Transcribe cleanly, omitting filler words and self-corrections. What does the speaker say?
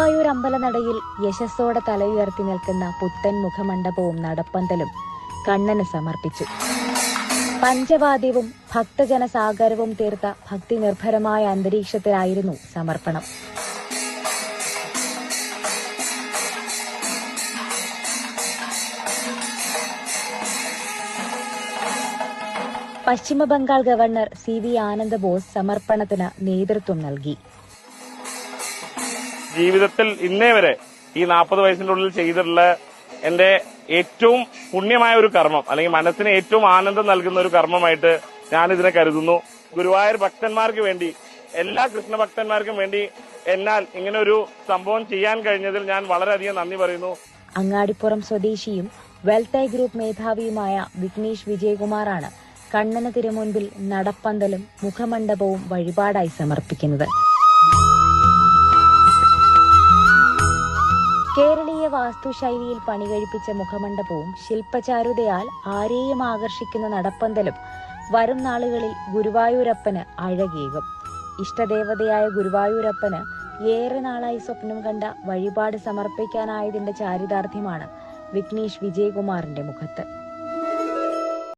ഗുരുവായൂർ അമ്പലനടയിൽ യശസ്സോടെ തലയുയർത്തി നിൽക്കുന്ന പുത്തൻ മുഖമണ്ഡപവും നടപ്പന്തലും കണ്ണന് സമർപ്പിച്ചു. പഞ്ചവാദ്യവും ഭക്തജനസാഗരവും തീർത്ത ഭക്തിനിർഭരമായ അന്തരീക്ഷത്തിലായിരുന്നു സമർപ്പണം. പശ്ചിമബംഗാൾ ഗവർണർ CV ആനന്ദബോസ് സമർപ്പണത്തിന് നേതൃത്വം നൽകി. ജീവിതത്തിൽ ഇന്നേ വരെ ഈ 40 വയസ്സിന്റെ ഉള്ളിൽ ചെയ്തിട്ടുള്ള എന്റെ ഏറ്റവും പുണ്യമായ ഒരു കർമ്മം, അല്ലെങ്കിൽ മനസ്സിന് ഏറ്റവും ആനന്ദം നൽകുന്ന ഒരു കർമ്മമായിട്ട് ഞാനിതിനെ കരുതുന്നു. ഗുരുവായൂർ ഭക്തന്മാർക്ക് വേണ്ടി, എല്ലാ കൃഷ്ണഭക്തന്മാർക്കും വേണ്ടി എന്നാൽ ഇങ്ങനെ ഒരു സംഭവം ചെയ്യാൻ കഴിഞ്ഞതിൽ ഞാൻ വളരെയധികം നന്ദി പറയുന്നു. അങ്ങാടിപ്പുറം സ്വദേശിയും വെൽത്തൈ ഗ്രൂപ്പ് മേധാവിയുമായ വിഘ്നേഷ് വിജയകുമാറാണ് കണ്ണന് തിരുമുൻപിൽ നടപ്പന്തലും മുഖമണ്ഡപവും വഴിപാടായി സമർപ്പിക്കുന്നത്. കേരളീയ വാസ്തുശൈലിയിൽ പണികഴിപ്പിച്ച മുഖമണ്ഡപവും ശില്പചാരുതയാൽ ആരെയും ആകർഷിക്കുന്ന നടപ്പന്തലും വരും നാളുകളിൽ ഗുരുവായൂരപ്പന് അഴകേകും. ഇഷ്ടദേവതയായ ഗുരുവായൂരപ്പന് ഏറെ നാളായി സ്വപ്നം കണ്ട വഴിപാട് സമർപ്പിക്കാനായതിന്റെ ചാരിതാർത്ഥ്യമാണ് വിഘ്നേഷ് വിജയകുമാറിന്റെ മുഖത്ത്.